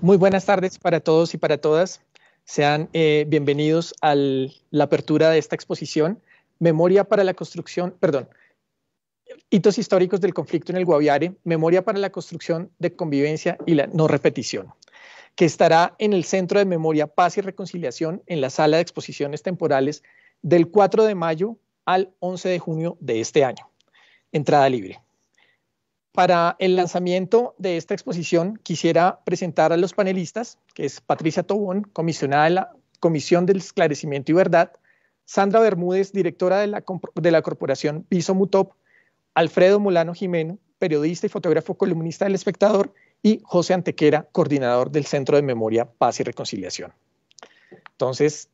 Muy buenas tardes para todos y para todas. Sean bienvenidos a la apertura de esta exposición, Memoria para la construcción, perdón, hitos históricos del conflicto en el Guaviare, Memoria para la construcción de convivencia y la no repetición, que estará en el Centro de Memoria, Paz y Reconciliación en la sala de exposiciones temporales del 4 de mayo al 11 de junio de este año. Entrada libre. Para el lanzamiento de esta exposición quisiera presentar a los panelistas, que es Patricia Tobón, comisionada de la Comisión del Esclarecimiento y Verdad, Sandra Bermúdez, directora de la Corporación Piso Mutop, Alfredo Molano Jimeno, periodista y fotógrafo columnista del Espectador, y José Antequera, coordinador del Centro de Memoria, Paz y Reconciliación. Entonces,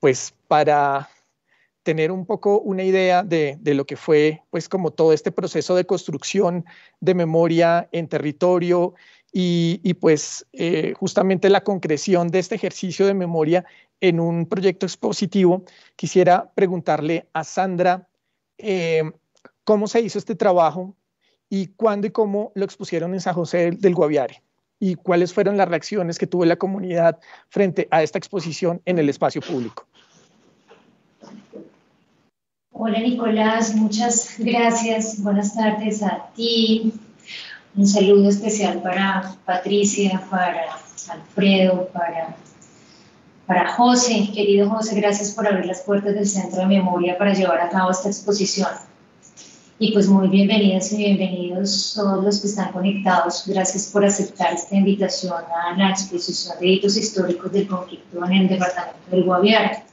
pues para tener un poco una idea de lo que fue, pues, como todo este proceso de construcción de memoria en territorio y pues justamente la concreción de este ejercicio de memoria en un proyecto expositivo, quisiera preguntarle a Sandra cómo se hizo este trabajo y cuándo y cómo lo expusieron en San José del Guaviare y cuáles fueron las reacciones que tuvo la comunidad frente a esta exposición en el espacio público. Hola Nicolás, muchas gracias. Buenas tardes a ti. Un saludo especial para Patricia, para Alfredo, para José. Querido José, gracias por abrir las puertas del Centro de Memoria para llevar a cabo esta exposición. Y pues muy bienvenidas y bienvenidos todos los que están conectados. Gracias por aceptar esta invitación a la exposición de hitos históricos del conflicto en el departamento del Guaviare.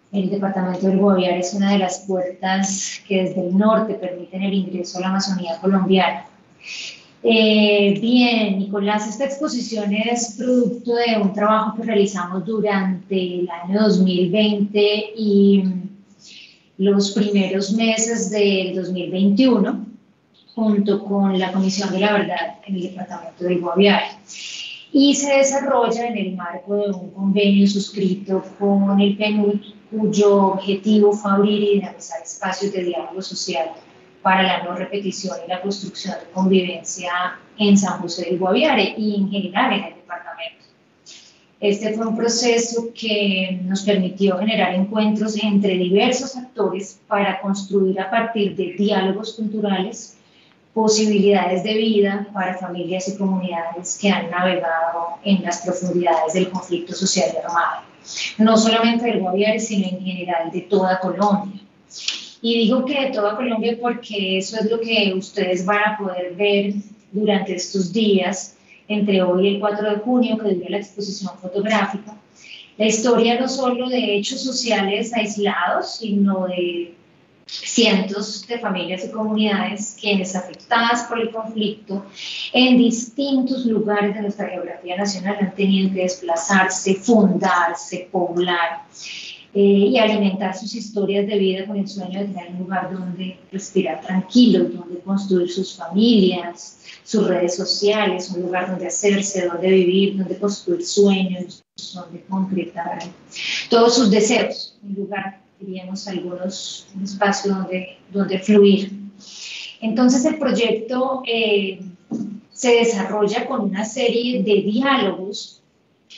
El departamento del Guaviare es una de las puertas que desde el norte permiten el ingreso a la Amazonía colombiana. Bien, Nicolás, esta exposición es producto de un trabajo que realizamos durante el año 2020 y los primeros meses del 2021, junto con la Comisión de la Verdad en el departamento del Guaviare. Y se desarrolla en el marco de un convenio suscrito con el PNUD, cuyo objetivo fue abrir y dinamizar espacios de diálogo social para la no repetición y la construcción de convivencia en San José del Guaviare y en general en el departamento. Este fue un proceso que nos permitió generar encuentros entre diversos actores para construir a partir de diálogos culturales posibilidades de vida para familias y comunidades que han navegado en las profundidades del conflicto social y armado, no solamente del Guaviare, sino en general de toda Colombia. Y digo que de toda Colombia porque eso es lo que ustedes van a poder ver durante estos días, entre hoy y el 4 de junio, que dura la exposición fotográfica. La historia no solo de hechos sociales aislados, sino de cientos de familias y comunidades quienes afectadas por el conflicto en distintos lugares de nuestra geografía nacional han tenido que desplazarse, fundarse, poblar y alimentar sus historias de vida con el sueño de tener un lugar donde respirar tranquilo, donde construir sus familias, sus redes sociales, un lugar donde hacerse, donde vivir, donde construir sueños, donde concretar todos sus deseos, un lugar, diríamos algunos, un espacio donde fluir. Entonces el proyecto se desarrolla con una serie de diálogos,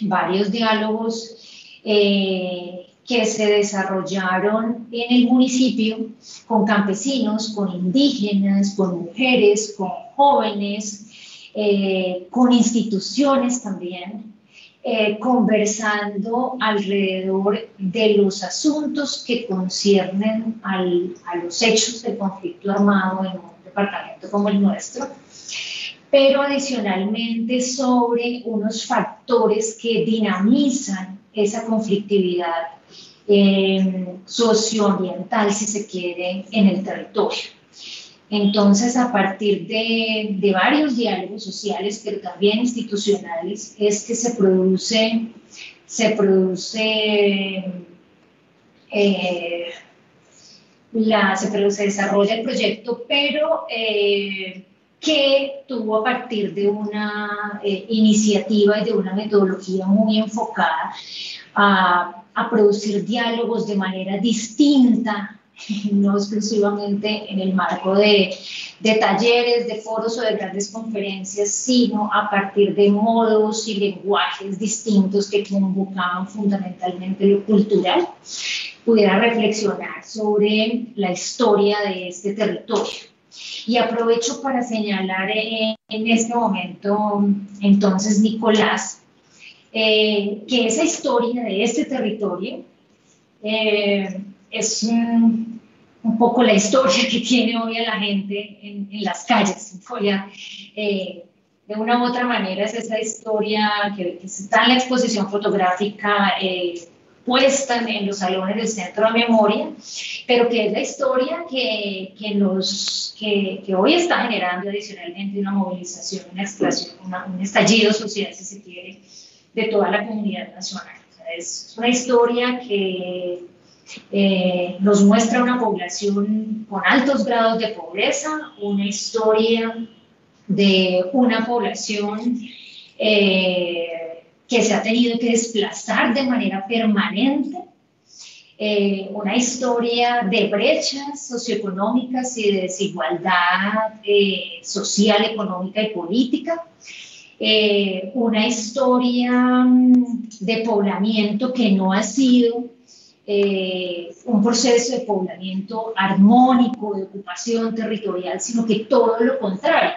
varios diálogos que se desarrollaron en el municipio con campesinos, con indígenas, con mujeres, con jóvenes, con instituciones también, conversando alrededor de los asuntos que conciernen a los hechos del conflicto armado en un departamento como el nuestro, pero adicionalmente sobre unos factores que dinamizan esa conflictividad socioambiental, si se quiere, en el territorio. Entonces, a partir de varios diálogos sociales, pero también institucionales, es que se desarrolla el proyecto, pero que tuvo a partir de una iniciativa y de una metodología muy enfocada a producir diálogos de manera distinta no exclusivamente en el marco de talleres, de foros o de grandes conferencias, sino a partir de modos y lenguajes distintos que convocaban fundamentalmente lo cultural, pudiera reflexionar sobre la historia de este territorio. Y aprovecho para señalar en este momento, entonces, Nicolás, que esa historia de este territorio es un poco la historia que tiene hoy a la gente en las calles. De una u otra manera es esa historia que está en la exposición fotográfica puesta en los salones del Centro de Memoria, pero que es la historia que hoy está generando adicionalmente una movilización, una explosión, un estallido social, si se quiere, de toda la comunidad nacional. O sea, es una historia que nos muestra una población con altos grados de pobreza, una historia de una población que se ha tenido que desplazar de manera permanente, una historia de brechas socioeconómicas y de desigualdad social, económica y política, una historia de poblamiento que no ha sido un proceso de poblamiento armónico, de ocupación territorial, sino que todo lo contrario.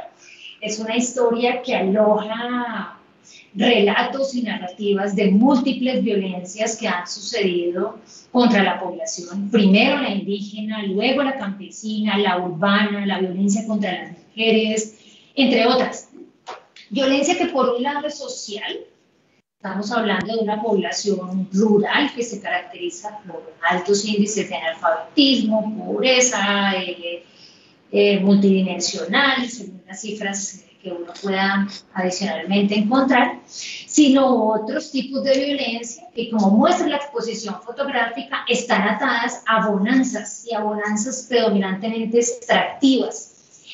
Es una historia que aloja relatos y narrativas de múltiples violencias que han sucedido contra la población, primero la indígena, luego la campesina, la urbana, la violencia contra las mujeres, entre otras. Violencia que por un lado es social. Estamos hablando de una población rural que se caracteriza por altos índices de analfabetismo, pobreza, multidimensional, según las cifras que uno pueda adicionalmente encontrar, sino otros tipos de violencia que, como muestra la exposición fotográfica, están atadas a bonanzas y a bonanzas predominantemente extractivas.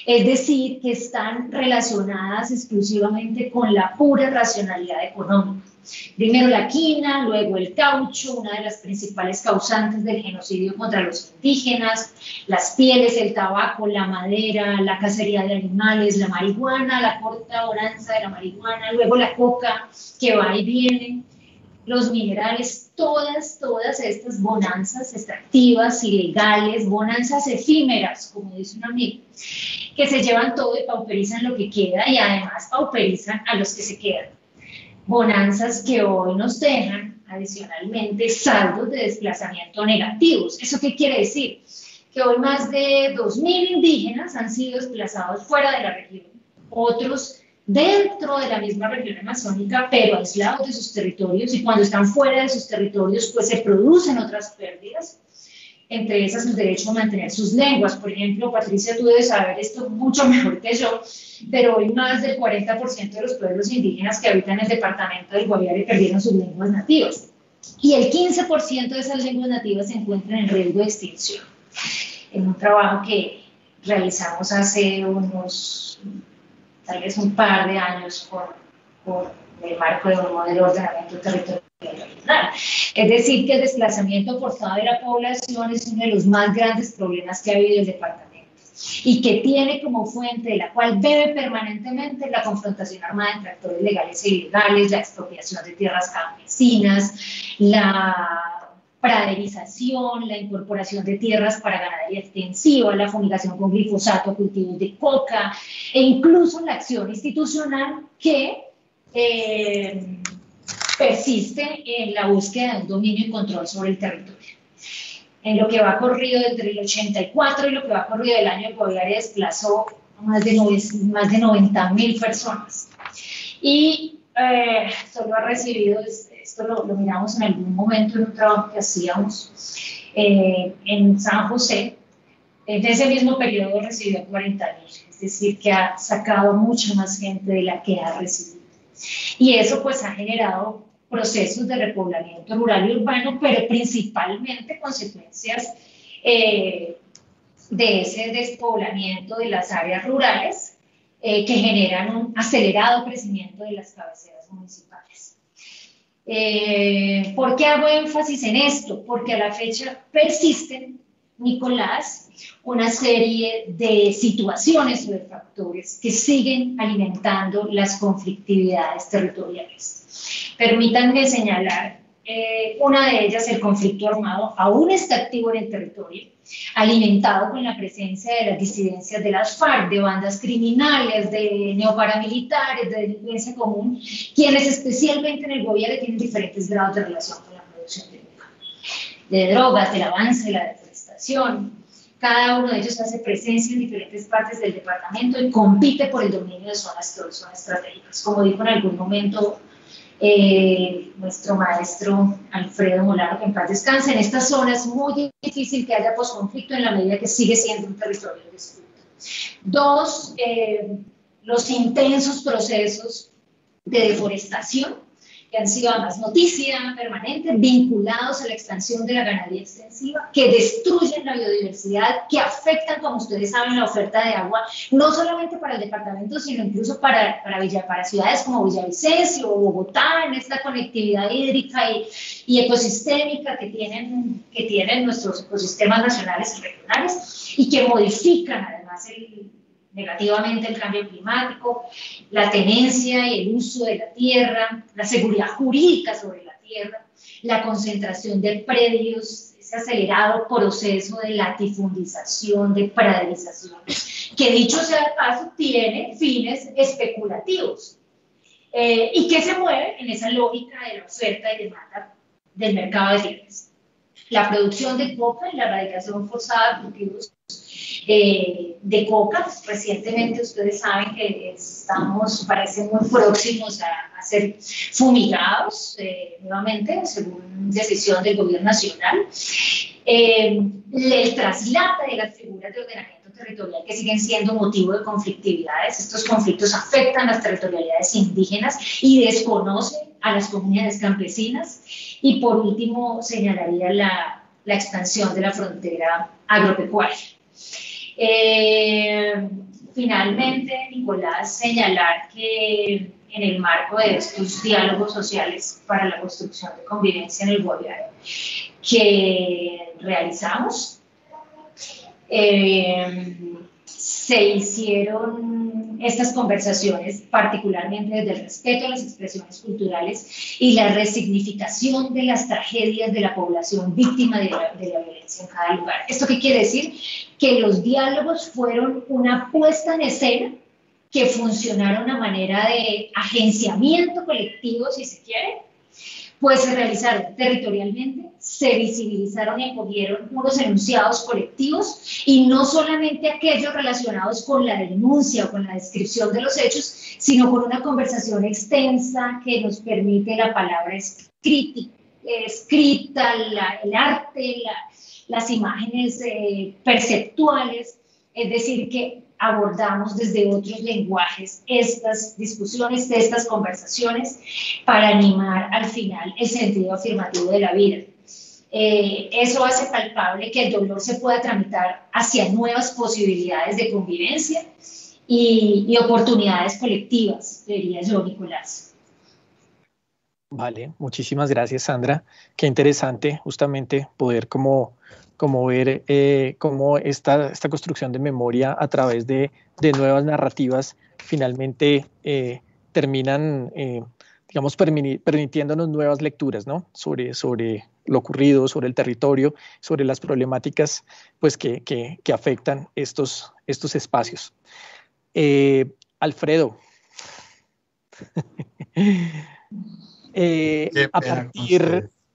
Es decir, que están relacionadas exclusivamente con la pura racionalidad económica. Primero la quina, luego el caucho, una de las principales causantes del genocidio contra los indígenas, las pieles, el tabaco, la madera, la cacería de animales, la marihuana, la corta bonanza de la marihuana, luego la coca que va y viene, los minerales, todas estas bonanzas extractivas, ilegales, bonanzas efímeras, como dice un amigo, que se llevan todo y pauperizan lo que queda y además pauperizan a los que se quedan. Bonanzas que hoy nos dejan adicionalmente saldos de desplazamiento negativos. ¿Eso qué quiere decir? Que hoy más de 2.000 indígenas han sido desplazados fuera de la región, otros dentro de la misma región amazónica, pero aislados de sus territorios, y cuando están fuera de sus territorios, pues se producen otras pérdidas, entre esas el derecho a mantener sus lenguas. Por ejemplo, Patricia, tú debes saber esto mucho mejor que yo, pero hoy más del 40% de los pueblos indígenas que habitan el departamento del Guaviare perdieron sus lenguas nativas, y el 15% de esas lenguas nativas se encuentran en riesgo de extinción. En un trabajo que realizamos hace tal vez un par de años por el marco de un modelo de ordenamiento territorial regional. Es decir, que el desplazamiento forzado de la población es uno de los más grandes problemas que ha habido en el departamento y que tiene como fuente de la cual bebe permanentemente la confrontación armada entre actores legales e ilegales, la expropiación de tierras campesinas, la praderización, la incorporación de tierras para ganadería extensiva, la fumigación con glifosato a cultivos de coca e incluso la acción institucional que persiste en la búsqueda de un dominio y control sobre el territorio. En lo que va corrido entre el 84 y lo que va corrido del año, el Guaviare desplazó más de 90.000 personas. Y solo ha recibido, esto lo miramos en algún momento en un trabajo que hacíamos en San José, en ese mismo periodo recibió 40.000, es decir, que ha sacado mucha más gente de la que ha recibido. Y eso pues ha generado procesos de repoblamiento rural y urbano, pero principalmente consecuencias de ese despoblamiento de las áreas rurales que generan un acelerado crecimiento de las cabeceras municipales. ¿Por qué hago énfasis en esto? Porque a la fecha persisten Nicolás, una serie de situaciones o de factores que siguen alimentando las conflictividades territoriales. Permítanme señalar una de ellas, el conflicto armado, aún está activo en el territorio, alimentado con la presencia de las disidencias de las FARC, de bandas criminales, de neoparamilitares, de delincuencia común, quienes especialmente en el gobierno tienen diferentes grados de relación con la producción de drogas, del avance, de la deforestación. Cada uno de ellos hace presencia en diferentes partes del departamento y compite por el dominio de zonas que hoy son estratégicas. Como dijo en algún momento nuestro maestro Alfredo Molano, que en paz descanse, en estas zonas es muy difícil que haya posconflicto en la medida que sigue siendo un territorio de disputa. Dos, los intensos procesos de deforestación que han sido además noticia permanente, vinculados a la expansión de la ganadería extensiva, que destruyen la biodiversidad, que afectan, como ustedes saben, la oferta de agua, no solamente para el departamento, sino incluso para ciudades como Villavicencio o Bogotá, en esta conectividad hídrica y ecosistémica que tienen nuestros ecosistemas nacionales y regionales, y que modifican además negativamente el cambio climático, la tenencia y el uso de la tierra, la seguridad jurídica sobre la tierra, la concentración de predios, ese acelerado proceso de latifundización, de praderización, que dicho sea de paso, tiene fines especulativos y que se mueve en esa lógica de la oferta y demanda del mercado de tierras. La producción de coca y la erradicación forzada de cultivos de coca. Recientemente ustedes saben que parecen muy próximos a ser fumigados nuevamente, según decisión del gobierno nacional. El traslate de las figuras de ordenamiento territorial que siguen siendo motivo de conflictividades. Estos conflictos afectan las territorialidades indígenas y desconocen a las comunidades campesinas. Y por último, señalaría la expansión de la frontera agropecuaria. Finalmente, Nicolás, señalar que en el marco de estos diálogos sociales para la construcción de convivencia en el Guaviare que realizamos, se hicieron estas conversaciones particularmente desde el respeto a las expresiones culturales y la resignificación de las tragedias de la población víctima de la violencia en cada lugar. ¿Esto qué quiere decir? Que los diálogos fueron una puesta en escena que funcionaron a manera de agenciamiento colectivo, si se quiere, pues se realizaron territorialmente, se visibilizaron y acogieron unos enunciados colectivos y no solamente aquellos relacionados con la denuncia o con la descripción de los hechos, sino con una conversación extensa que nos permite la palabra escrita, el arte, las imágenes perceptuales, es decir, que abordamos desde otros lenguajes estas discusiones, estas conversaciones, para animar al final el sentido afirmativo de la vida. Eso hace palpable que el dolor se pueda tramitar hacia nuevas posibilidades de convivencia y oportunidades colectivas, diría yo, Nicolás. Vale, muchísimas gracias, Sandra. Qué interesante justamente poder como ver cómo esta construcción de memoria a través de nuevas narrativas finalmente terminan, digamos, permitiéndonos nuevas lecturas, ¿no? sobre lo ocurrido, sobre el territorio, sobre las problemáticas pues, que afectan estos espacios. Alfredo.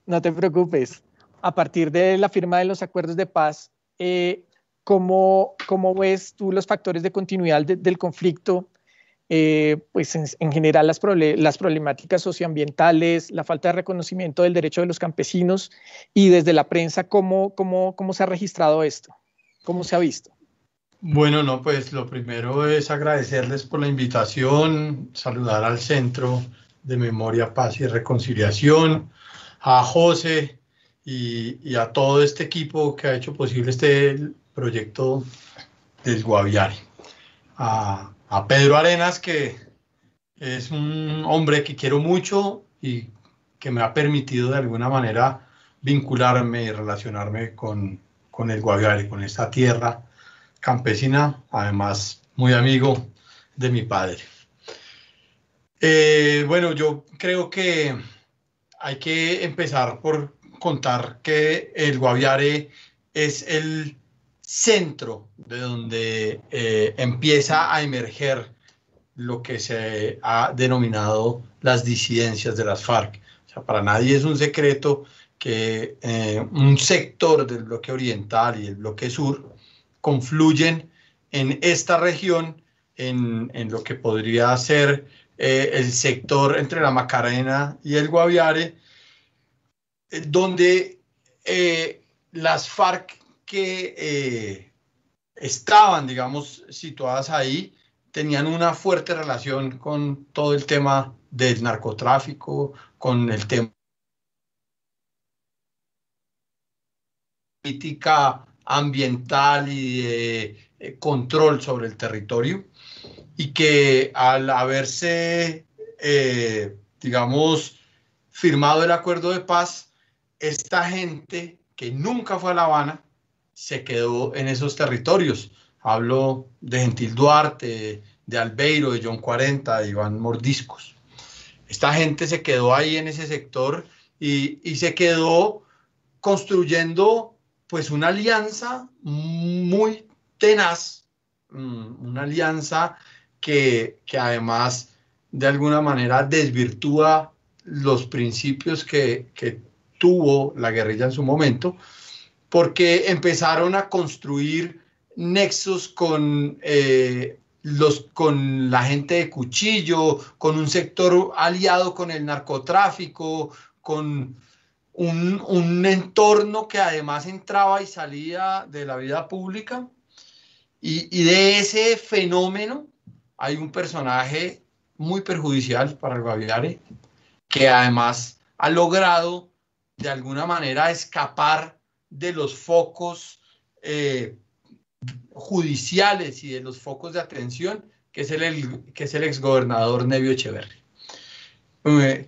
No te preocupes, a partir de la firma de los acuerdos de paz, ¿cómo ves tú los factores de continuidad del conflicto? Pues en general las problemáticas socioambientales, la falta de reconocimiento del derecho de los campesinos y desde la prensa, ¿cómo se ha registrado esto? ¿Cómo se ha visto? Bueno, no, pues lo primero es agradecerles por la invitación, saludar al Centro de Memoria, Paz y Reconciliación, a José y a todo este equipo que ha hecho posible este proyecto del Guaviare. A Pedro Arenas, que es un hombre que quiero mucho y que me ha permitido de alguna manera vincularme y relacionarme con con el Guaviare, con esta tierra campesina, además muy amigo de mi padre. Bueno, yo creo que hay que empezar por contar que el Guaviare es el centro de donde empieza a emerger lo que se ha denominado las disidencias de las FARC. O sea, para nadie es un secreto que un sector del bloque oriental y el bloque sur confluyen en esta región, en lo que podría ser el sector entre la Macarena y el Guaviare, donde las FARC que estaban, digamos, situadas ahí, tenían una fuerte relación con todo el tema del narcotráfico, con el tema de política ambiental y de control sobre el territorio, y que al haberse, digamos, firmado el acuerdo de paz, esta gente que nunca fue a La Habana se quedó en esos territorios. Hablo de Gentil Duarte, de Albeiro, de John 40, de Iván Mordiscos. Esta gente se quedó ahí en ese sector y se quedó construyendo pues una alianza muy tenaz, una alianza que además de alguna manera desvirtúa los principios que tuvo la guerrilla en su momento, porque empezaron a construir nexos con la gente de Cuchillo, con un sector aliado con el narcotráfico, con un entorno que además entraba y salía de la vida pública. Y de ese fenómeno hay un personaje muy perjudicial para el Guaviare, que además ha logrado de alguna manera escapar de los focos judiciales y de los focos de atención, que es el exgobernador Nevio Echeverri,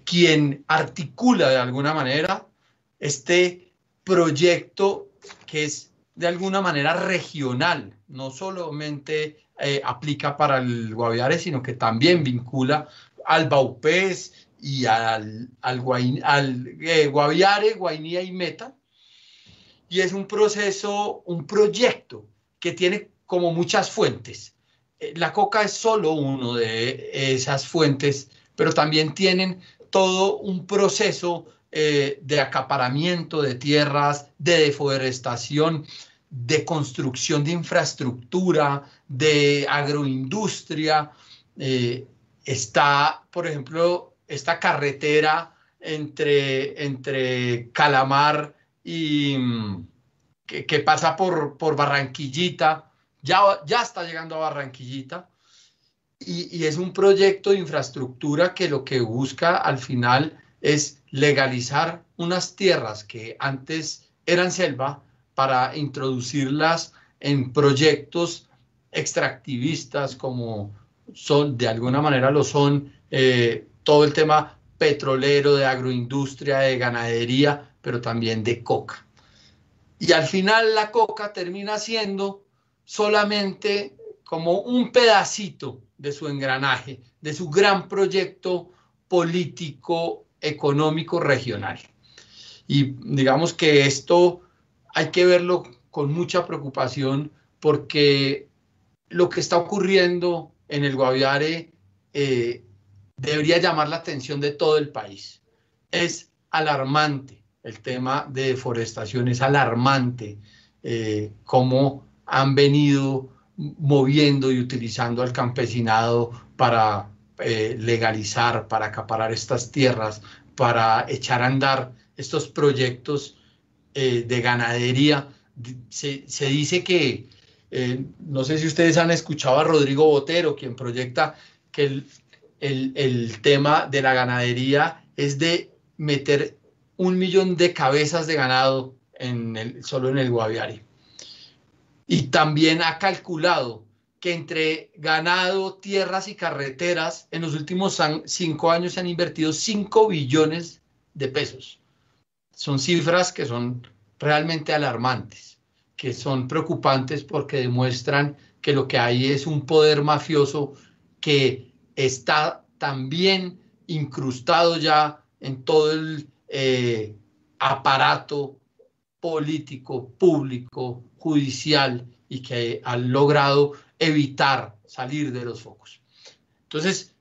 quien articula de alguna manera este proyecto que es de alguna manera regional, no solamente aplica para el Guaviare, sino que también vincula al Baupés y al Guaviare, Guainía y Meta, y es un proyecto que tiene como muchas fuentes. La coca es solo uno de esas fuentes, pero también tienen todo un proceso de acaparamiento de tierras, de deforestación, de construcción de infraestructura, de agroindustria. Está, por ejemplo, esta carretera entre Calamar y que pasa por Barranquillita, ya está llegando a Barranquillita, y es un proyecto de infraestructura que lo que busca al final es legalizar unas tierras que antes eran selva para introducirlas en proyectos extractivistas, como son, de alguna manera lo son, todo el tema petrolero, de agroindustria, de ganadería, pero también de coca. Y al final la coca termina siendo solamente como un pedacito de su engranaje, de su gran proyecto político, económico, regional. Y digamos que esto hay que verlo con mucha preocupación, porque lo que está ocurriendo en el Guaviare debería llamar la atención de todo el país. Es alarmante el tema de deforestación, es alarmante cómo han venido moviendo y utilizando al campesinado para legalizar, para acaparar estas tierras, para echar a andar estos proyectos de ganadería. Se dice que, no sé si ustedes han escuchado a Rodrigo Botero, quien proyecta que el tema de la ganadería es de meter 1 millón de cabezas de ganado solo en el Guaviare. Y también ha calculado que entre ganado, tierras y carreteras, en los últimos 5 años se han invertido 5 billones de pesos. Son cifras que son realmente alarmantes. que son preocupantes porque demuestran que lo que hay es un poder mafioso que está también incrustado ya en todo el aparato político, público, judicial, y que han logrado evitar salir de los focos. Entonces,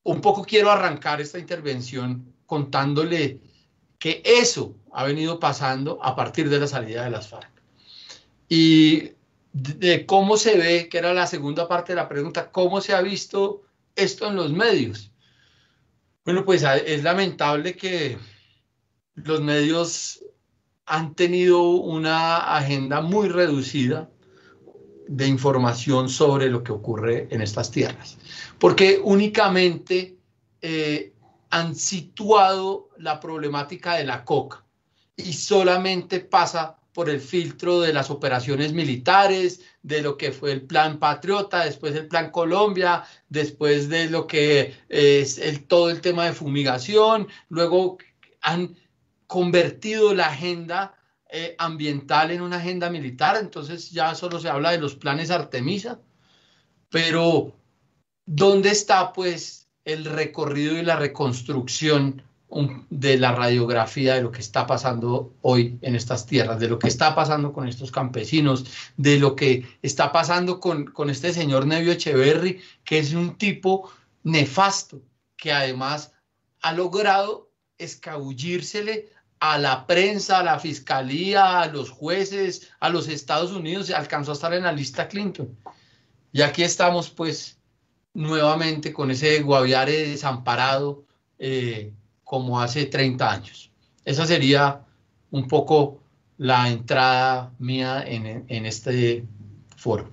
un poco quiero arrancar esta intervención contándole que eso ha venido pasando a partir de la salida de las FARC. Y de cómo se ve, que era la segunda parte de la pregunta, cómo se ha visto esto en los medios. Bueno, pues es lamentable que los medios han tenido una agenda muy reducida de información sobre lo que ocurre en estas tierras, porque únicamente han situado la problemática de la coca y solamente pasa por el filtro de las operaciones militares, de lo que fue el Plan Patriota, después el Plan Colombia, después de lo que es todo el tema de fumigación. Luego han convertido la agenda ambiental en una agenda militar, entonces ya solo se habla de los planes Artemisa, pero ¿dónde está pues el recorrido y la reconstrucción de la radiografía de lo que está pasando hoy en estas tierras, de lo que está pasando con estos campesinos, de lo que está pasando con este señor Nevio Echeverry, que es un tipo nefasto, que además ha logrado escabullírsele a la prensa, a la fiscalía, a los jueces, a los Estados Unidos, alcanzó a estar en la lista Clinton. Y aquí estamos pues nuevamente con ese Guaviare desamparado como hace 30 años. Esa sería un poco la entrada mía en este foro.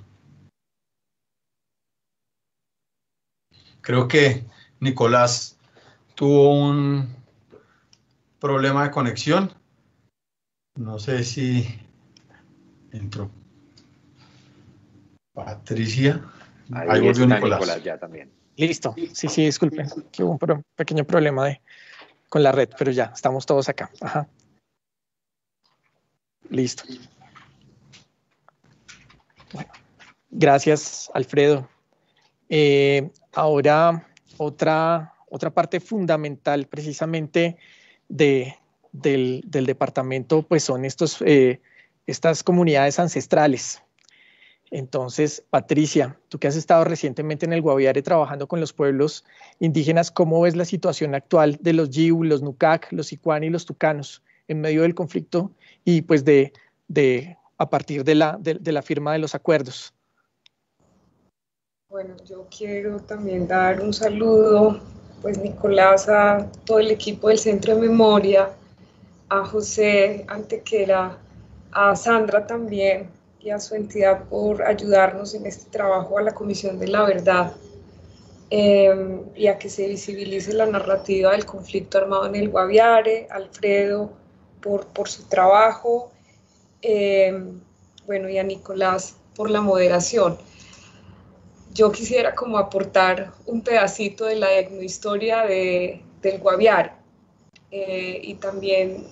Creo que Nicolás tuvo un problema de conexión. No sé si entró. Patricia. Ahí volvió Nicolás ya también. Listo. Sí, disculpen, que hubo un pequeño problema con la red, pero ya, estamos todos acá. Ajá. Listo. Bueno, gracias, Alfredo. Ahora, otra parte fundamental precisamente del departamento, pues son estas comunidades ancestrales. Entonces, Patricia, tú que has estado recientemente en el Guaviare trabajando con los pueblos indígenas, ¿cómo ves la situación actual de los Yiwu, los Nucac, los Sicuani y los Tucanos en medio del conflicto y pues a partir de la firma de los acuerdos? Bueno, yo quiero también dar un saludo, pues Nicolás, a todo el equipo del Centro de Memoria, a José Antequera, a Sandra también, y a su entidad por ayudarnos en este trabajo, a la Comisión de la Verdad, y a que se visibilice la narrativa del conflicto armado en el Guaviare, Alfredo por su trabajo, bueno, y a Nicolás por la moderación. Yo quisiera como aportar un pedacito de la etnohistoria del Guaviare, y también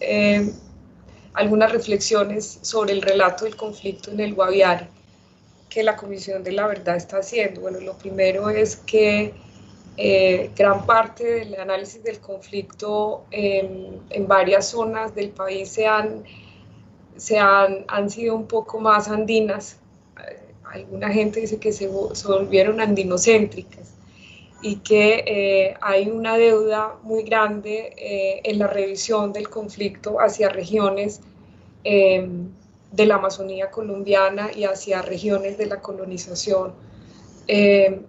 algunas reflexiones sobre el relato del conflicto en el Guaviare que la Comisión de la Verdad está haciendo. Bueno, lo primero es que gran parte del análisis del conflicto en varias zonas del país han sido un poco más andinas. Alguna gente dice que se volvieron andinocéntricas y que hay una deuda muy grande en la revisión del conflicto hacia regiones de la Amazonía colombiana y hacia regiones de la colonización,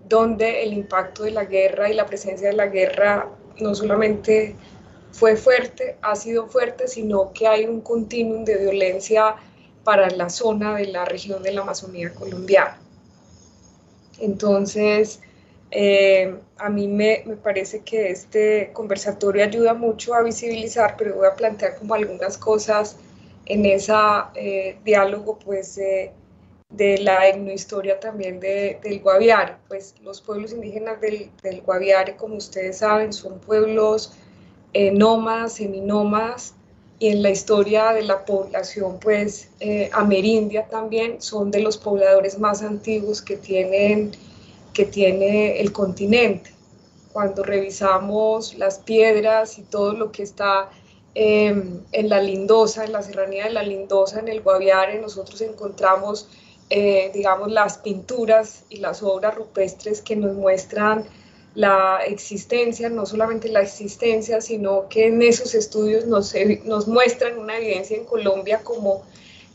donde el impacto de la guerra y la presencia de la guerra no solamente fue fuerte, ha sido fuerte, sino que hay un continuum de violencia para la zona de la región de la Amazonía colombiana. Entonces, a mí me parece que este conversatorio ayuda mucho a visibilizar, pero voy a plantear como algunas cosas en ese diálogo pues, de la etnohistoria también del Guaviare. Pues los pueblos indígenas del Guaviare, como ustedes saben, son pueblos nómadas, seminómadas, y en la historia de la población, pues amerindia también, son de los pobladores más antiguos que tiene el continente. Cuando revisamos las piedras y todo lo que está en la Lindosa, en la serranía de la Lindosa, en el Guaviare, nosotros encontramos, digamos, las pinturas y las obras rupestres que nos muestran la existencia, no solamente la existencia, sino que en esos estudios nos muestran una evidencia en Colombia como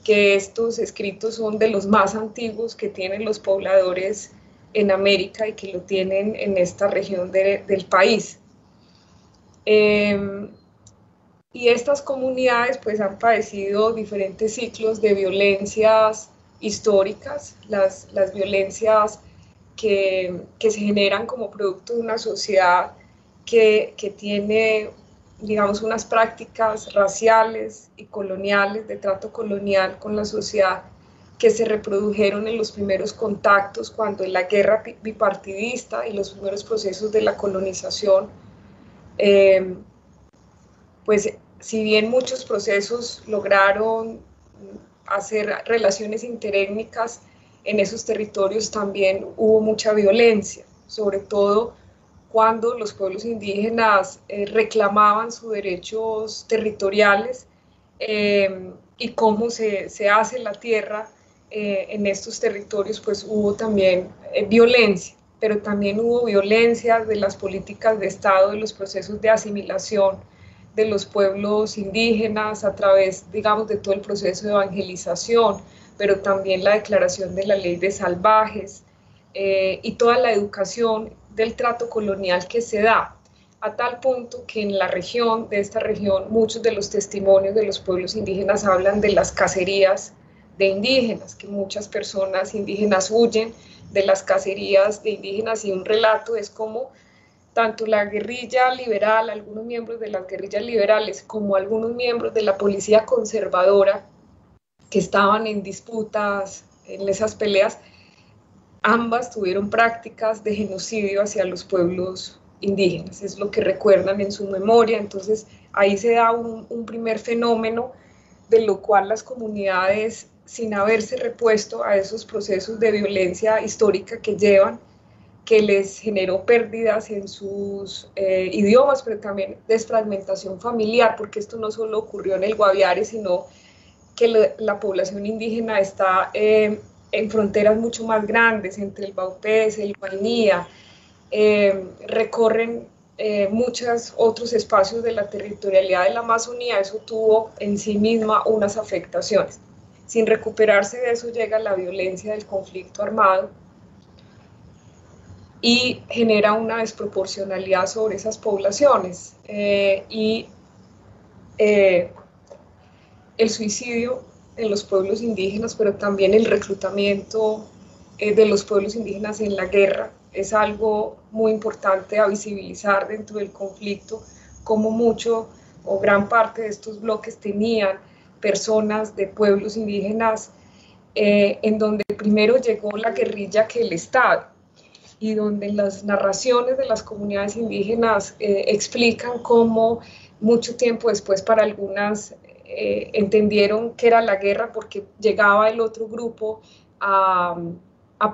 que estos escritos son de los más antiguos que tienen los pobladores en América y que lo tienen en esta región del país. Y estas comunidades pues han padecido diferentes ciclos de violencias históricas, las violencias que se generan como producto de una sociedad que tiene, digamos, unas prácticas raciales y coloniales, de trato colonial con la sociedad, que se reprodujeron en los primeros contactos cuando en la guerra bipartidista y los primeros procesos de la colonización, pues si bien muchos procesos lograron hacer relaciones interétnicas en esos territorios, también hubo mucha violencia, sobre todo cuando los pueblos indígenas reclamaban sus derechos territoriales y cómo se hace la tierra en estos territorios, pues hubo también violencia, pero también hubo violencia de las políticas de Estado, de los procesos de asimilación de los pueblos indígenas a través, digamos, de todo el proceso de evangelización, pero también la declaración de la ley de salvajes y toda la educación del trato colonial que se da, a tal punto que en la región, de esta región, muchos de los testimonios de los pueblos indígenas hablan de las cacerías de indígenas, que muchas personas indígenas huyen de las cacerías de indígenas, y un relato es como tanto la guerrilla liberal, algunos miembros de las guerrillas liberales, como algunos miembros de la policía conservadora que estaban en disputas en esas peleas, ambas tuvieron prácticas de genocidio hacia los pueblos indígenas, es lo que recuerdan en su memoria. Entonces ahí se da un primer fenómeno de lo cual las comunidades, sin haberse repuesto a esos procesos de violencia histórica que llevan, que les generó pérdidas en sus idiomas, pero también desfragmentación familiar, porque esto no solo ocurrió en el Guaviare, sino que la población indígena está en fronteras mucho más grandes, entre el Baupés, el Guainía, recorren muchos otros espacios de la territorialidad de la Amazonía. Eso tuvo en sí misma unas afectaciones. Sin recuperarse de eso llega la violencia del conflicto armado y genera una desproporcionalidad sobre esas poblaciones. El suicidio en los pueblos indígenas, pero también el reclutamiento de los pueblos indígenas en la guerra, es algo muy importante a visibilizar dentro del conflicto, como mucho o gran parte de estos bloques tenían personas de pueblos indígenas, en donde primero llegó la guerrilla que el Estado, y donde las narraciones de las comunidades indígenas explican cómo mucho tiempo después para algunas entendieron que era la guerra porque llegaba el otro grupo a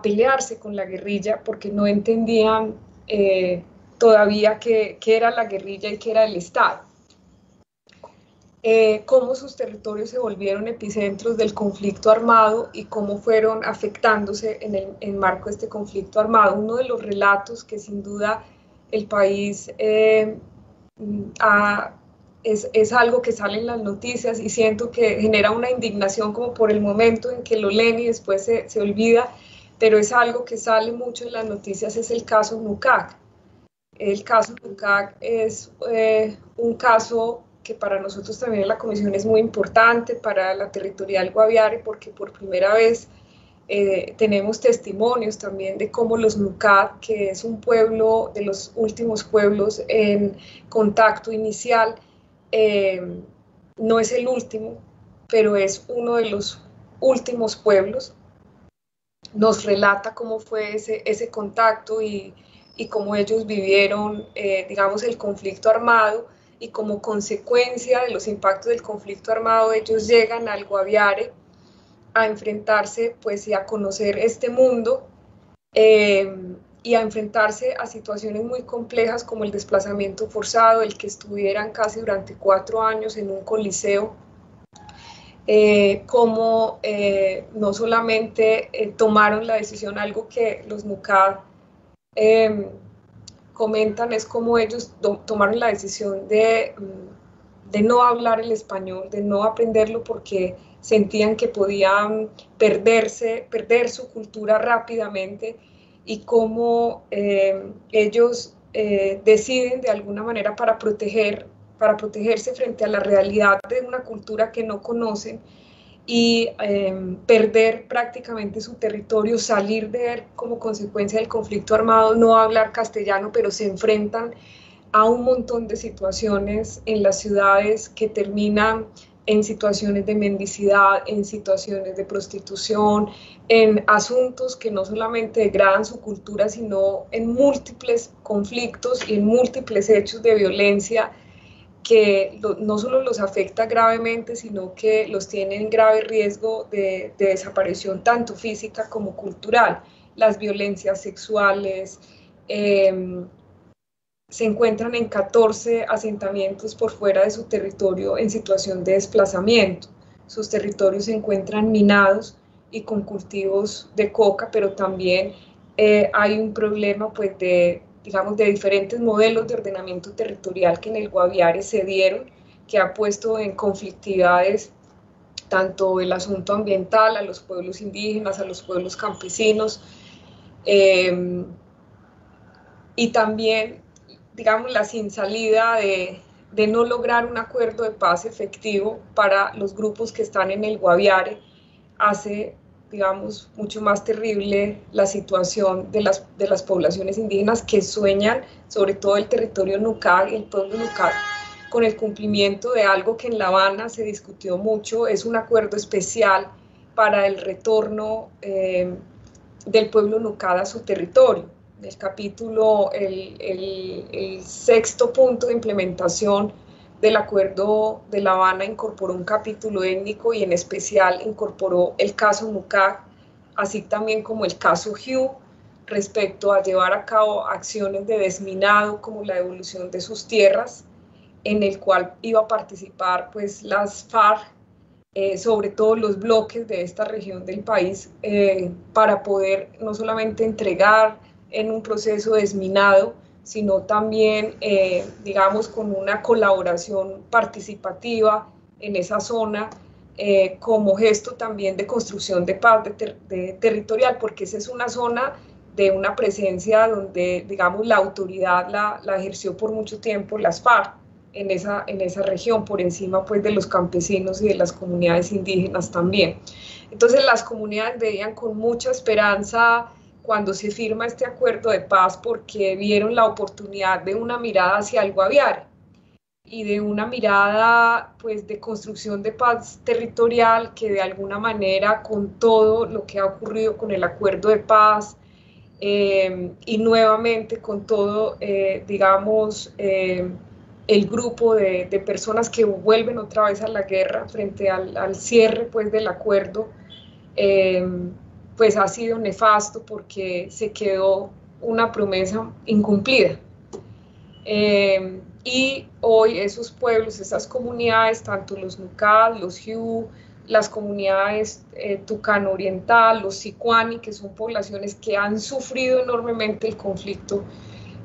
pelearse con la guerrilla, porque no entendían todavía qué era la guerrilla y qué era el Estado. Cómo sus territorios se volvieron epicentros del conflicto armado y cómo fueron afectándose en el marco de este conflicto armado. Uno de los relatos que sin duda el país es algo que sale en las noticias y siento que genera una indignación como por el momento en que lo leen y después se olvida, pero es algo que sale mucho en las noticias, es el caso Nucac. El caso Nucac es un caso que para nosotros también en la comisión es muy importante, para la territorial Guaviare, porque por primera vez tenemos testimonios también de cómo los Nucac, que es un pueblo de los últimos pueblos en contacto inicial, no es el último, pero es uno de los últimos pueblos, nos relata cómo fue ese contacto y cómo ellos vivieron, digamos, el conflicto armado, y como consecuencia de los impactos del conflicto armado ellos llegan al Guaviare a enfrentarse pues y a conocer este mundo y a enfrentarse a situaciones muy complejas como el desplazamiento forzado, el que estuvieran casi durante 4 años en un coliseo, como no solamente tomaron la decisión, algo que los NUCAD comentan es como ellos tomaron la decisión de no hablar el español, de no aprenderlo porque sentían que podían perder su cultura rápidamente, y cómo ellos deciden de alguna manera para protegerse frente a la realidad de una cultura que no conocen y perder prácticamente su territorio, salir de él como consecuencia del conflicto armado, no hablar castellano, pero se enfrentan a un montón de situaciones en las ciudades que terminan en situaciones de mendicidad, en situaciones de prostitución, en asuntos que no solamente degradan su cultura, sino en múltiples conflictos y en múltiples hechos de violencia que no solo los afecta gravemente, sino que los tiene en grave riesgo de desaparición tanto física como cultural. Las violencias sexuales, se encuentran en 14 asentamientos por fuera de su territorio en situación de desplazamiento. Sus territorios se encuentran minados y con cultivos de coca, pero también hay un problema pues de diferentes modelos de ordenamiento territorial que en el Guaviare se dieron, que ha puesto en conflictividades tanto el asunto ambiental, a los pueblos indígenas, a los pueblos campesinos, y también, digamos, la sin salida de no lograr un acuerdo de paz efectivo para los grupos que están en el Guaviare hace, digamos, mucho más terrible la situación de las poblaciones indígenas que sueñan, sobre todo el territorio NUCAD, el pueblo NUCAD, con el cumplimiento de algo que en La Habana se discutió mucho, es un acuerdo especial para el retorno del pueblo NUCAD a su territorio. El capítulo, el sexto punto de implementación del Acuerdo de La Habana incorporó un capítulo étnico y en especial incorporó el caso NUCAD, así también como el caso Hugh, respecto a llevar a cabo acciones de desminado como la devolución de sus tierras, en el cual iba a participar pues las FARC, sobre todo los bloques de esta región del país, para poder no solamente entregar en un proceso desminado, sino también, digamos, con una colaboración participativa en esa zona, como gesto también de construcción de paz territorial, porque esa es una zona de una presencia donde, digamos, la autoridad la ejerció por mucho tiempo las FARC en esa región, por encima pues de los campesinos y de las comunidades indígenas también. Entonces las comunidades veían con mucha esperanza cuando se firma este acuerdo de paz, porque vieron la oportunidad de una mirada hacia el Guaviare y de una mirada pues de construcción de paz territorial que de alguna manera, con todo lo que ha ocurrido con el acuerdo de paz y nuevamente con todo, digamos, el grupo de personas que vuelven otra vez a la guerra frente al cierre pues del acuerdo, pues ha sido nefasto porque se quedó una promesa incumplida. Y hoy esos pueblos, esas comunidades, tanto los NUCAD, los Hugh, las comunidades Tucano Oriental, los Sicuani, que son poblaciones que han sufrido enormemente el conflicto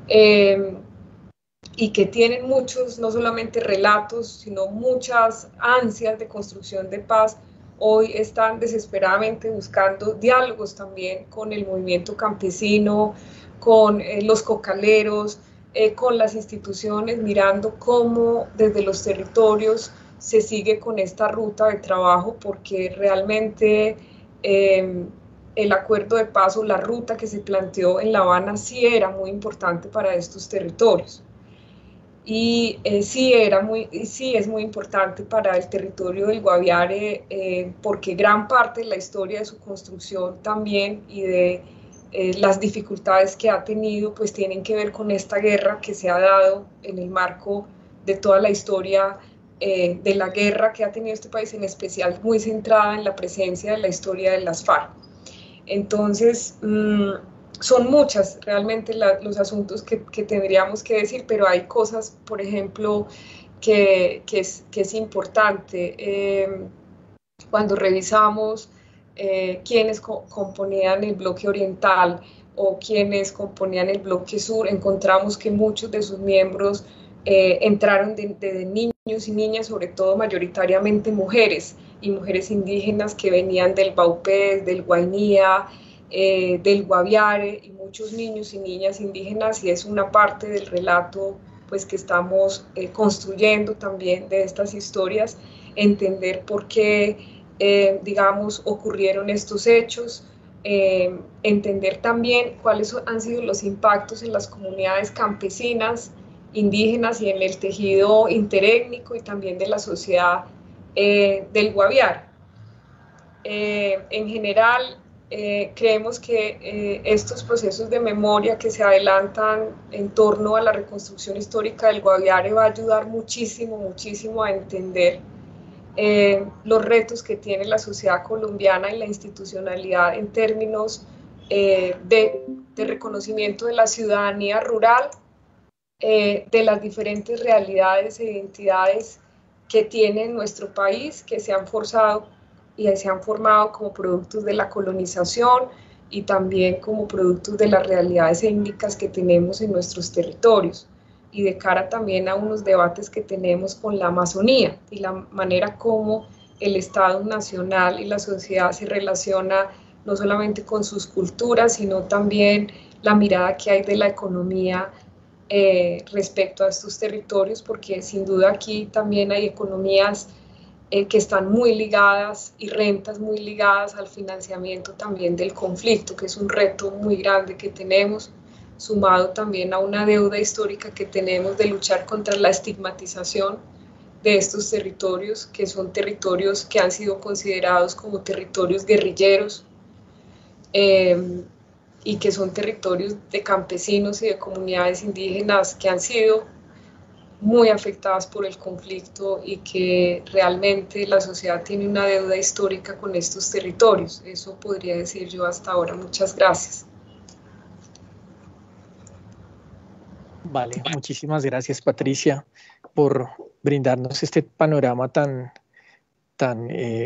y que tienen muchos, no solamente relatos, sino muchas ansias de construcción de paz, hoy están desesperadamente buscando diálogos también con el movimiento campesino, con los cocaleros, con las instituciones, mirando cómo desde los territorios se sigue con esta ruta de trabajo, porque realmente el acuerdo de paz o la ruta que se planteó en La Habana sí era muy importante para estos territorios. Y sí es muy importante para el territorio del Guaviare, porque gran parte de la historia de su construcción también y de las dificultades que ha tenido, pues tienen que ver con esta guerra que se ha dado en el marco de toda la historia de la guerra que ha tenido este país, en especial muy centrada en la presencia de la historia de las FARC. Entonces, son muchas realmente los asuntos que tendríamos que decir, pero hay cosas, por ejemplo, que es importante. Cuando revisamos quienes componían el bloque oriental o quienes componían el bloque sur, encontramos que muchos de sus miembros entraron desde niños y niñas, sobre todo mayoritariamente mujeres, y mujeres indígenas que venían del Baupés, del Guainía, del Guaviare, y muchos niños y niñas indígenas, y es una parte del relato pues, que estamos construyendo también de estas historias, entender por qué, digamos, ocurrieron estos hechos, entender también cuáles han sido los impactos en las comunidades campesinas, indígenas y en el tejido interétnico y también de la sociedad del Guaviare. En general, creemos que estos procesos de memoria que se adelantan en torno a la reconstrucción histórica del Guaviare va a ayudar muchísimo, muchísimo a entender los retos que tiene la sociedad colombiana y la institucionalidad en términos de reconocimiento de la ciudadanía rural, de las diferentes realidades e identidades que tiene nuestro país, que se han forzado y se han formado como productos de la colonización y también como productos de las realidades étnicas que tenemos en nuestros territorios, y de cara también a unos debates que tenemos con la Amazonía y la manera como el Estado nacional y la sociedad se relaciona no solamente con sus culturas, sino también la mirada que hay de la economía respecto a estos territorios, porque sin duda aquí también hay economías que están muy ligadas y rentas muy ligadas al financiamiento también del conflicto, que es un reto muy grande que tenemos, sumado también a una deuda histórica que tenemos de luchar contra la estigmatización de estos territorios, que son territorios que han sido considerados como territorios guerrilleros, y que son territorios de campesinos y de comunidades indígenas que han sido muy afectadas por el conflicto y que realmente la sociedad tiene una deuda histórica con estos territorios. Eso podría decir yo hasta ahora. Muchas gracias. Vale, muchísimas gracias, Patricia, por brindarnos este panorama tan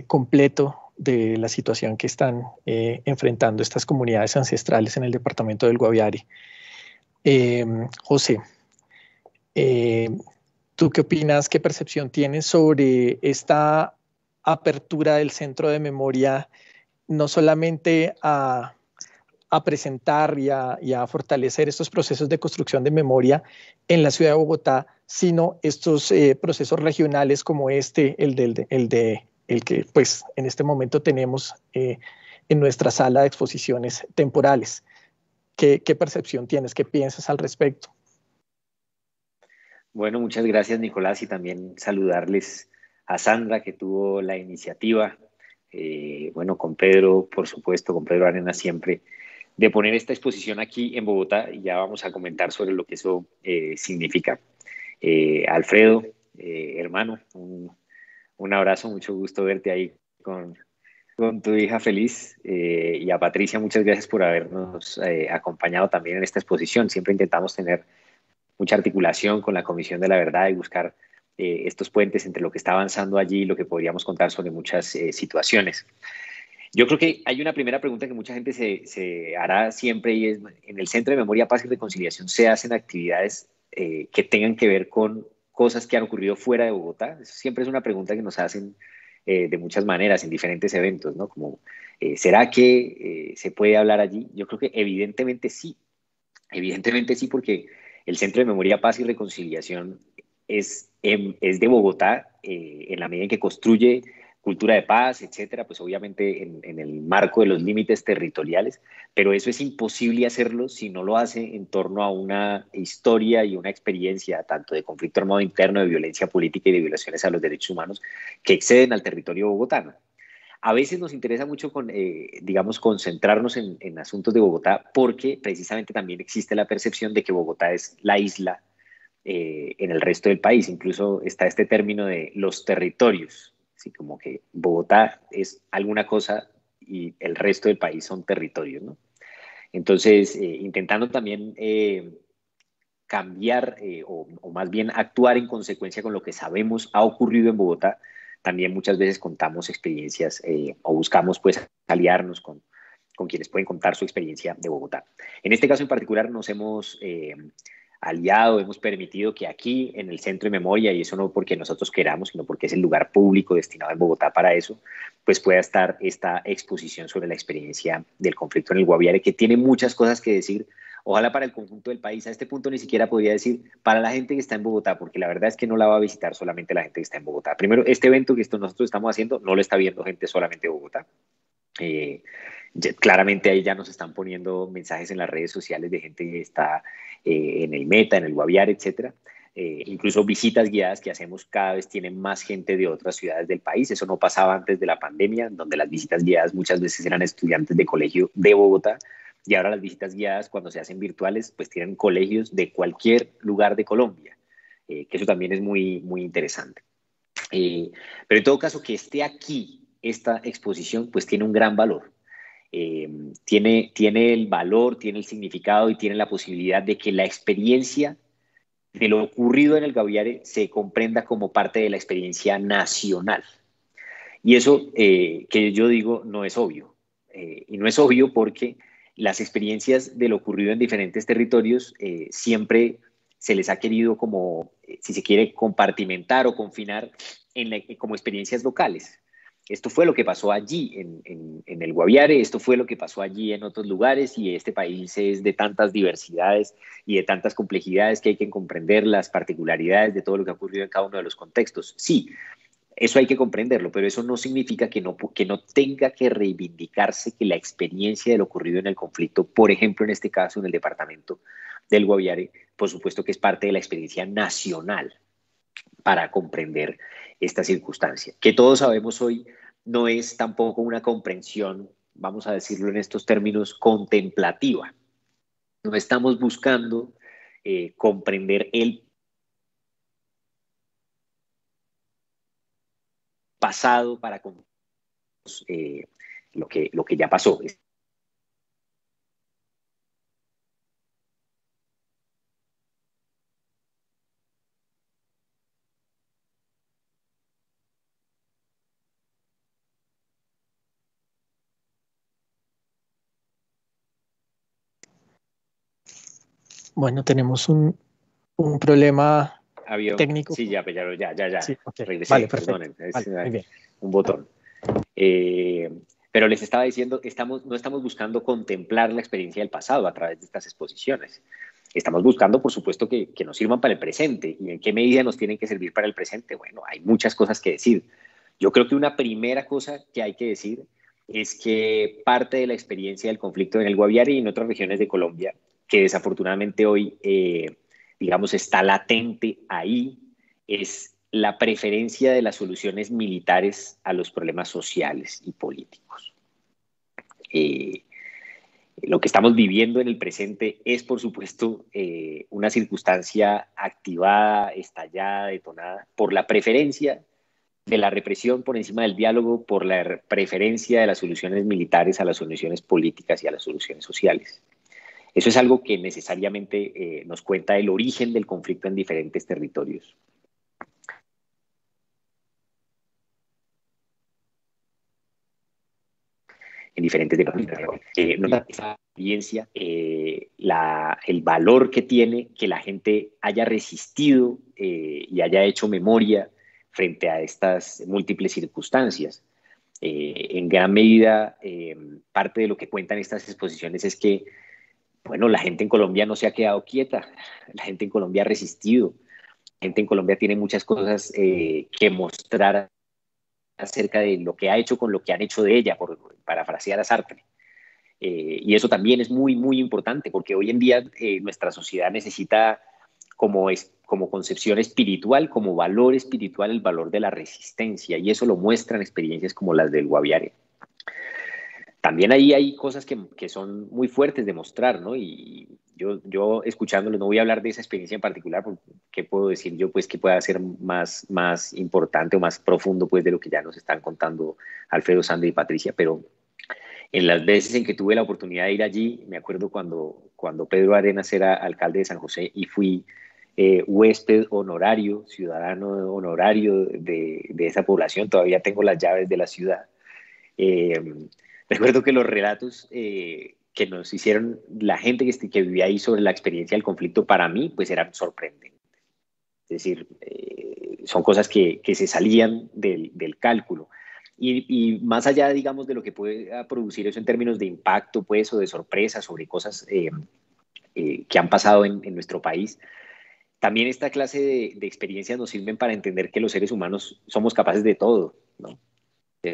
completo de la situación que están enfrentando estas comunidades ancestrales en el departamento del Guaviare. José, ¿tú qué opinas, qué percepción tienes sobre esta apertura del Centro de Memoria, no solamente a presentar y a fortalecer estos procesos de construcción de memoria en la ciudad de Bogotá, sino estos procesos regionales como el que pues en este momento tenemos en nuestra sala de exposiciones temporales? ¿Qué percepción tienes? ¿Qué piensas al respecto? Bueno, muchas gracias, Nicolás, y también saludarles a Sandra, que tuvo la iniciativa, bueno, con Pedro, por supuesto, con Pedro Arenas siempre, de poner esta exposición aquí en Bogotá, y ya vamos a comentar sobre lo que eso significa. Alfredo, hermano, un abrazo, mucho gusto verte ahí con tu hija feliz, y a Patricia, muchas gracias por habernos acompañado también en esta exposición. Siempre intentamos tener mucha articulación con la Comisión de la Verdad y buscar estos puentes entre lo que está avanzando allí y lo que podríamos contar sobre muchas situaciones. Yo creo que hay una primera pregunta que mucha gente se hará siempre, y es: en el Centro de Memoria, Paz y Reconciliación, ¿se hacen actividades que tengan que ver con cosas que han ocurrido fuera de Bogotá? Eso siempre es una pregunta que nos hacen de muchas maneras en diferentes eventos, ¿no? Como, ¿será que se puede hablar allí? Yo creo que evidentemente sí, porque el Centro de Memoria, Paz y Reconciliación es de Bogotá, en la medida en que construye cultura de paz, etcétera, pues obviamente en el marco de los límites territoriales, pero eso es imposible hacerlo si no lo hace en torno a una historia y una experiencia tanto de conflicto armado interno, de violencia política y de violaciones a los derechos humanos que exceden al territorio bogotano. A veces nos interesa mucho, digamos, concentrarnos en asuntos de Bogotá, porque precisamente también existe la percepción de que Bogotá es la isla en el resto del país. Incluso está este término de los territorios, así como que Bogotá es alguna cosa y el resto del país son territorios, ¿no? Entonces, intentando también cambiar o más bien actuar en consecuencia con lo que sabemos ha ocurrido en Bogotá, también muchas veces contamos experiencias o buscamos pues aliarnos con quienes pueden contar su experiencia de Bogotá. En este caso en particular nos hemos aliado, hemos permitido que aquí en el Centro de Memoria, y eso no porque nosotros queramos, sino porque es el lugar público destinado en Bogotá para eso, pues pueda estar esta exposición sobre la experiencia del conflicto en el Guaviare, que tiene muchas cosas que decir, ojalá para el conjunto del país. A este punto ni siquiera podría decir para la gente que está en Bogotá, porque la verdad es que no la va a visitar solamente la gente que está en Bogotá. Primero, este evento que nosotros estamos haciendo no lo está viendo gente solamente de Bogotá. Claramente ahí ya nos están poniendo mensajes en las redes sociales de gente que está en el Meta, en el Guaviare, etcétera. Incluso visitas guiadas que hacemos cada vez tienen más gente de otras ciudades del país. Eso no pasaba antes de la pandemia, donde las visitas guiadas muchas veces eran estudiantes de colegio de Bogotá, y ahora las visitas guiadas, cuando se hacen virtuales, pues tienen colegios de cualquier lugar de Colombia, que eso también es muy, muy interesante. Pero en todo caso, que esté aquí esta exposición, pues tiene un gran valor. Tiene el valor, tiene el significado y tiene la posibilidad de que la experiencia de lo ocurrido en el Guaviare se comprenda como parte de la experiencia nacional. Y eso que yo digo no es obvio. Y no es obvio porque las experiencias de lo ocurrido en diferentes territorios siempre se les ha querido como, si se quiere, compartimentar o confinar como experiencias locales. Esto fue lo que pasó allí en el Guaviare, esto fue lo que pasó allí en otros lugares, y este país es de tantas diversidades y de tantas complejidades que hay que comprender las particularidades de todo lo que ha ocurrido en cada uno de los contextos. Sí, eso hay que comprenderlo, pero eso no significa que no tenga que reivindicarse que la experiencia de lo ocurrido en el conflicto, por ejemplo, en este caso, en el departamento del Guaviare, por supuesto que es parte de la experiencia nacional para comprender esta circunstancia. Que todos sabemos hoy no es tampoco una comprensión, vamos a decirlo en estos términos, contemplativa. No estamos buscando comprender el pasado para lo que ya pasó. Bueno, tenemos un problema técnico. Sí, ya. Sí, okay. Regresé, Vale, perfecto. perdonen, es vale, muy bien. un botón. Pero les estaba diciendo, no estamos buscando contemplar la experiencia del pasado a través de estas exposiciones. Estamos buscando, por supuesto, que nos sirvan para el presente. ¿Y en qué medida nos tienen que servir para el presente? Bueno, hay muchas cosas que decir. Yo creo que una primera cosa que hay que decir es que parte de la experiencia del conflicto en el Guaviare y en otras regiones de Colombia, que desafortunadamente hoy, digamos, está latente ahí, es la preferencia de las soluciones militares a los problemas sociales y políticos. Lo que estamos viviendo en el presente es, por supuesto, una circunstancia activada, estallada, detonada por la preferencia de la represión por encima del diálogo, por la preferencia de las soluciones militares a las soluciones políticas y a las soluciones sociales. Eso es algo que necesariamente nos cuenta el origen del conflicto en diferentes territorios. En diferentes departamentos. La experiencia, el valor que tiene que la gente haya resistido y haya hecho memoria frente a estas múltiples circunstancias. En gran medida, parte de lo que cuentan estas exposiciones es que, bueno, la gente en Colombia no se ha quedado quieta, la gente en Colombia ha resistido, la gente en Colombia tiene muchas cosas que mostrar acerca de lo que ha hecho con lo que han hecho de ella, por parafrasear a Sartre. Y eso también es muy, muy importante, porque hoy en día nuestra sociedad necesita como concepción espiritual, como valor espiritual, el valor de la resistencia, y eso lo muestran experiencias como las del Guaviare. también ahí hay cosas que son muy fuertes de mostrar, ¿no? Y yo escuchándolo, no voy a hablar de esa experiencia en particular, porque ¿qué puedo decir yo? Pues que pueda ser más importante o más profundo, pues, de lo que ya nos están contando Alfredo, Sandra y Patricia, pero en las veces en que tuve la oportunidad de ir allí, me acuerdo cuando Pedro Arenas era alcalde de San José y fui huésped honorario, ciudadano honorario de esa población, todavía tengo las llaves de la ciudad. Eh, Recuerdo que los relatos que nos hicieron la gente que vivía ahí sobre la experiencia del conflicto, para mí, pues eran sorprendentes. Es decir, son cosas que se salían del cálculo. Y más allá, digamos, de lo que puede producir eso en términos de impacto, pues, o de sorpresa sobre cosas que han pasado en nuestro país, también esta clase de experiencias nos sirven para entender que los seres humanos somos capaces de todo, ¿no?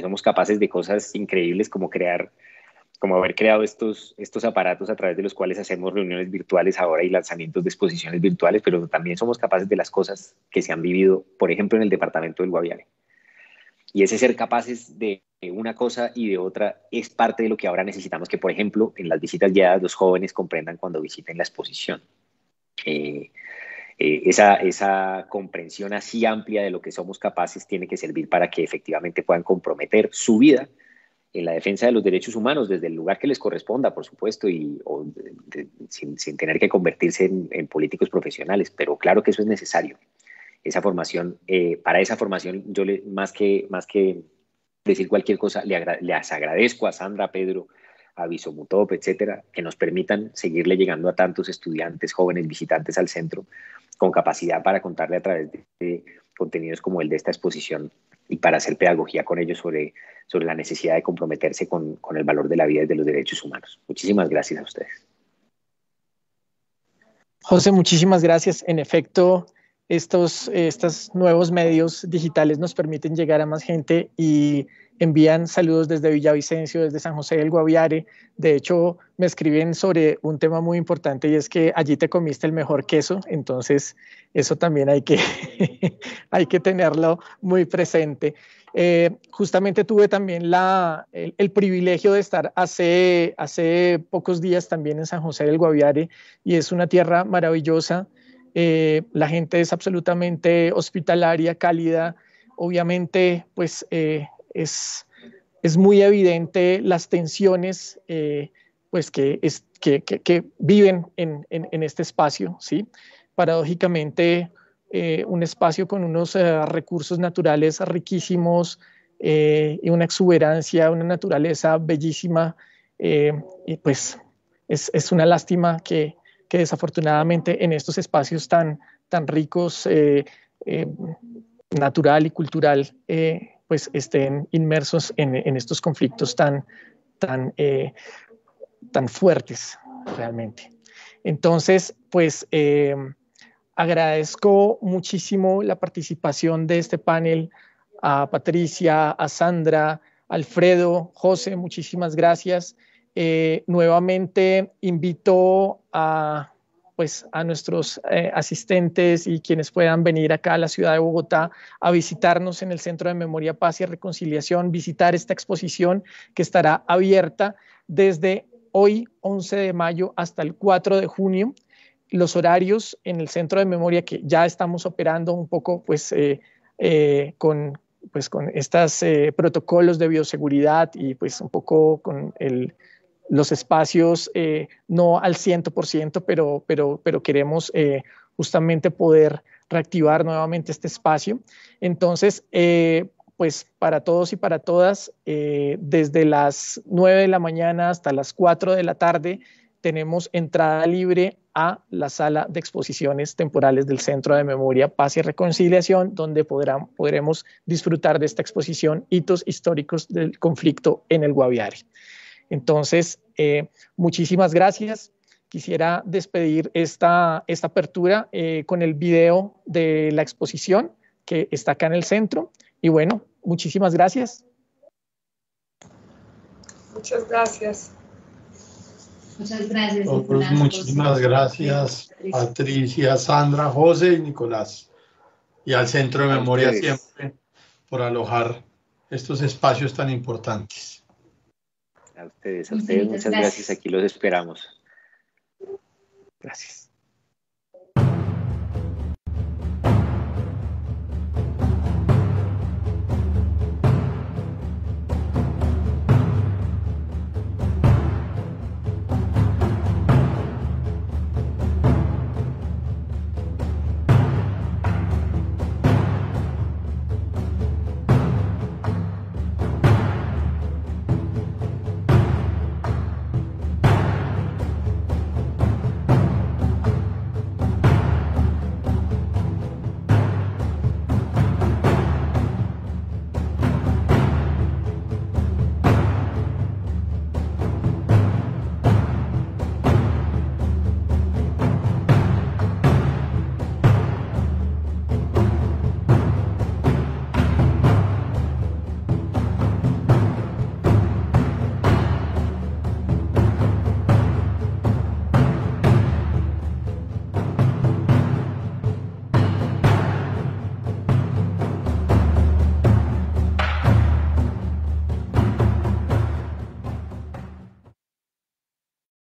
Somos capaces de cosas increíbles como haber creado estos aparatos a través de los cuales hacemos reuniones virtuales ahora y lanzamientos de exposiciones virtuales, pero también somos capaces de las cosas que se han vivido, por ejemplo, en el departamento del Guaviare. Y ese ser capaces de una cosa y de otra es parte de lo que ahora necesitamos que, por ejemplo, en las visitas guiadas los jóvenes comprendan cuando visiten la exposición. Esa comprensión así amplia de lo que somos capaces tiene que servir para que efectivamente puedan comprometer su vida en la defensa de los derechos humanos desde el lugar que les corresponda, por supuesto, sin tener que convertirse en políticos profesionales, pero claro que eso es necesario. Esa formación, para esa formación yo más que decir cualquier cosa, les agradezco a Sandra, a Pedro, a Visomutop, etcétera, que nos permitan seguirle llegando a tantos estudiantes, jóvenes, visitantes al centro, con capacidad para contarle a través de contenidos como el de esta exposición y para hacer pedagogía con ellos sobre la necesidad de comprometerse con el valor de la vida y de los derechos humanos. Muchísimas gracias a ustedes. José, muchísimas gracias. En efecto, estos nuevos medios digitales nos permiten llegar a más gente y envían saludos desde Villavicencio, desde San José del Guaviare. De hecho, me escriben sobre un tema muy importante y es que allí te comiste el mejor queso, entonces eso también hay que, hay que tenerlo muy presente. Justamente tuve también el privilegio de estar hace pocos días también en San José del Guaviare y es una tierra maravillosa. La gente es absolutamente hospitalaria, cálida. Obviamente, pues es muy evidente las tensiones pues que viven en este espacio, ¿sí? Paradójicamente, un espacio con unos recursos naturales riquísimos y una exuberancia, una naturaleza bellísima, y pues es una lástima que desafortunadamente en estos espacios tan ricos, natural y cultural, pues estén inmersos en estos conflictos tan fuertes realmente. Entonces, pues agradezco muchísimo la participación de este panel, a Patricia, a Sandra, Alfredo, José, muchísimas gracias. Nuevamente invito a nuestros asistentes y quienes puedan venir acá a la ciudad de Bogotá a visitarnos en el Centro de Memoria, Paz y Reconciliación, visitar esta exposición que estará abierta desde hoy, 11 de mayo, hasta el 4 de junio. Los horarios en el Centro de Memoria que ya estamos operando un poco con estos protocolos de bioseguridad y pues un poco con los espacios no al 100%, pero queremos justamente poder reactivar nuevamente este espacio. Entonces, pues para todos y para todas, desde las 9 de la mañana hasta las 4 de la tarde, tenemos entrada libre a la sala de exposiciones temporales del Centro de Memoria, Paz y Reconciliación, donde podremos disfrutar de esta exposición Hitos Históricos del Conflicto en el Guaviare. Entonces, muchísimas gracias. Quisiera despedir esta apertura con el video de la exposición que está acá en el centro. Y bueno, muchísimas gracias. Muchas gracias. Muchas gracias. Nicolás, muchísimas gracias, Patricia, Sandra, José y Nicolás. Y al Centro de Memoria siempre por alojar estos espacios tan importantes. A ustedes muchas gracias. Aquí los esperamos. Gracias.